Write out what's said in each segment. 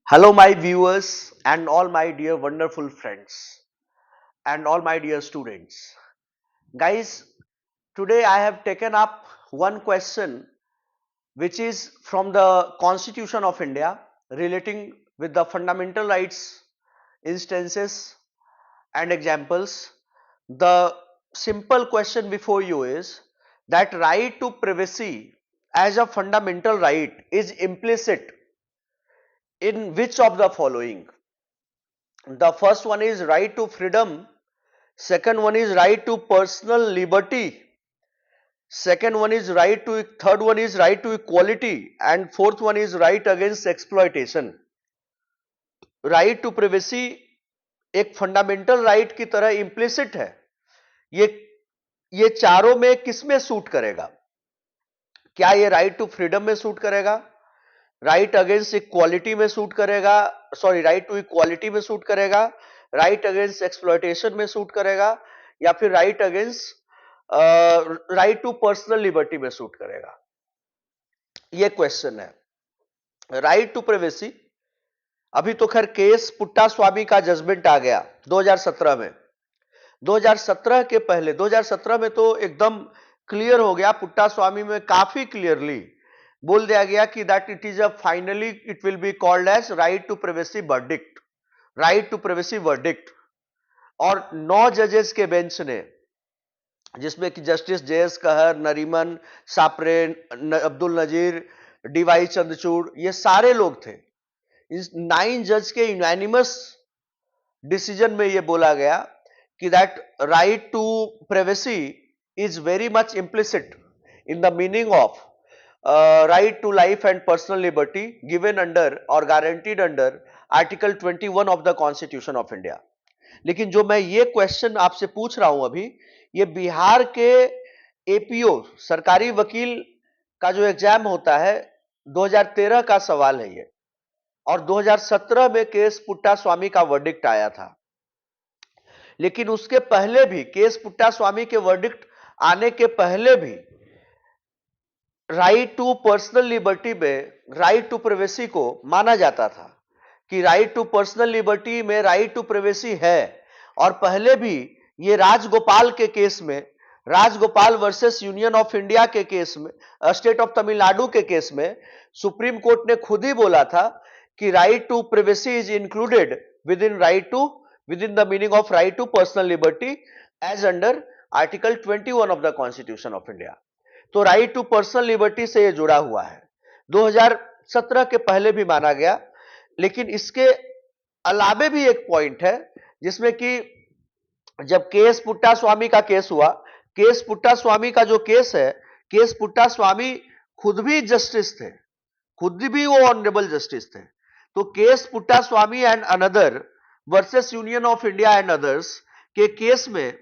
Hello, my viewers, and all my dear wonderful friends, and all my dear students. Guys, today I have taken up one question which is from the Constitution of India relating with the fundamental rights instances and examples. The simple question before you is that right to privacy as a fundamental right is implicit in which of the following? The first one is right to freedom, second one is right to personal liberty, second one is right to third one is right to equality, and fourth one is right against exploitation. Right to privacy एक fundamental right की तरह implicit है। ये ये चारों में किसमें suit करेगा? क्या ये राइट टू फ्रीडम में सूट करेगा, राइट अगेंस्ट इक्वालिटी में सूट करेगा, सॉरी राइट टू इक्वालिटी में सूट करेगा, राइट अगेंस्ट एक्सप्लॉयटेशन में सूट करेगा, या फिर right against right to personal liberty में सूट करेगा? ये क्वेश्चन है। राइट टू प्राइवेसी, अभी तो खैर केस पुट्टा स्वामी का जजमेंट आ गया 2017 में। 2017 के पहले 2017 में तो एकदम क्लियर हो गया, पुट्टा स्वामी में काफी क्लियरली बोल दिया गया कि that it is a finally it will be called as right to privacy verdict, right to privacy verdict. और 9 जजेस के बेंच ने, जिसमें कि जस्टिस जे.एस. कहर, नरीमन, सापरे, अब्दुल नजीर, डी.वाई. चंद्रचूड़, ये सारे लोग थे। इस 9 जज के यूनानिमस डिसीजन में ये बोला गया कि that right to privacy is very much implicit in the meaning of right to life and personal liberty given under or guaranteed under article 21 of the constitution of India। लेकिन जो मैं ये question आपसे पूछ रहा हूं अभी, ये बिहार के एपीओ सरकारी वकील का जो एग्जाम होता है 2013 का सवाल है ये, और 2017 में केस पुट्टा स्वामी का वर्डिक्ट आया था। लेकिन उसके पहले भी, केस पुट्टा स्वामी के वर्डिक्ट आने के पहले भी, राइट टू पर्सनल लिबर्टी में राइट टू प्राइवेसी को माना जाता था कि राइट टू पर्सनल लिबर्टी में राइट टू प्राइवेसी है। और पहले भी ये राजगोपाल के केस में, Rajagopal versus Union of India के केस में, स्टेट ऑफ तमिलनाडु के केस में सुप्रीम कोर्ट ने खुद ही बोला था कि right to privacy is included within the meaning of right to personal liberty as under article 21 of the Constitution of India. तो राइट टू पर्सनल लिबर्टी से ये जुड़ा हुआ है, 2017 के पहले भी माना गया। लेकिन इसके अलावे भी एक पॉइंट है जिसमें कि जब केस पुट्टा स्वामी का केस हुआ, केस पुट्टा स्वामी का जो केस है, केस पुट्टा स्वामी खुद भी जस्टिस थे, खुद भी वो ऑनरेबल जस्टिस थे। तो case पुट्टा Swami and another versus Union of India and others के केस में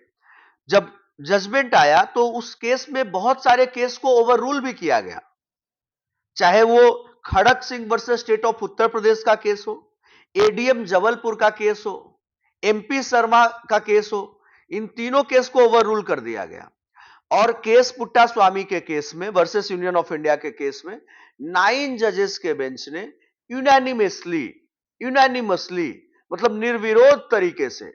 जब जजमेंट आया तो उस केस में बहुत सारे केस को ओवर रूल भी किया गया, चाहे वो खड़क Singh versus state of Uttar Pradesh का केस हो, एडीएम जबलपुर का केस हो, एमपी शर्मा का केस हो, इन तीनों केस को ओवर रूल कर दिया गया। और केस पुट्टा स्वामी के केस में वर्सेस यूनियन ऑफ इंडिया के केस में 9 जजेस के बेंच ने यूनानिमसली मतलब निर्विरोध तरीके से,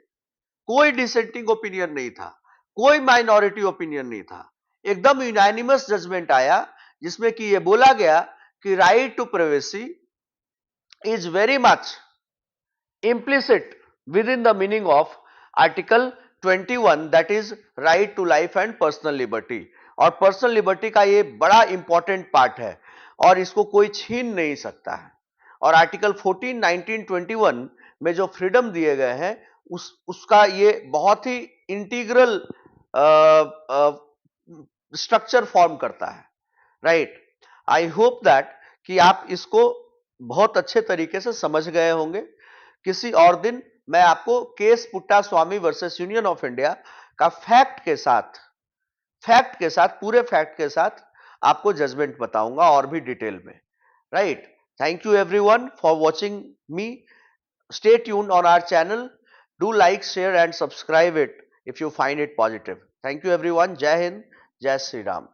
कोई डिसेंटिंग ओपिनियन नहीं था, कोई माइनॉरिटी ओपिनियन नहीं था, एकदम यूनानिमस जजमेंट आया जिसमें कि यह बोला गया कि right to privacy is very much implicit within the meaning of article 21, that is right to life and personal liberty। और पर्सनल लिबर्टी का ये बड़ा इंपॉर्टेंट पार्ट है और इसको कोई छीन नहीं सकता है। और आर्टिकल 14, 19, 21 में जो फ्रीडम दिए गए हैं उसका ये बहुत ही इंटीग्रल स्ट्रक्चर फॉर्म करता है, राइट। आई होप दैट कि आप इसको बहुत अच्छे तरीके से समझ गए होंगे। किसी और दिन मैं आपको case पुट्टा Swami versus Union of India का फैक्ट के साथ पूरे फैक्ट के साथ आपको जजमेंट बताऊंगा और भी डिटेल में, right. Thank you everyone for watching me. Stay tuned on our channel, do like, share and subscribe it if you find it positive. Thank you everyone. जय हिंद, जय श्री राम।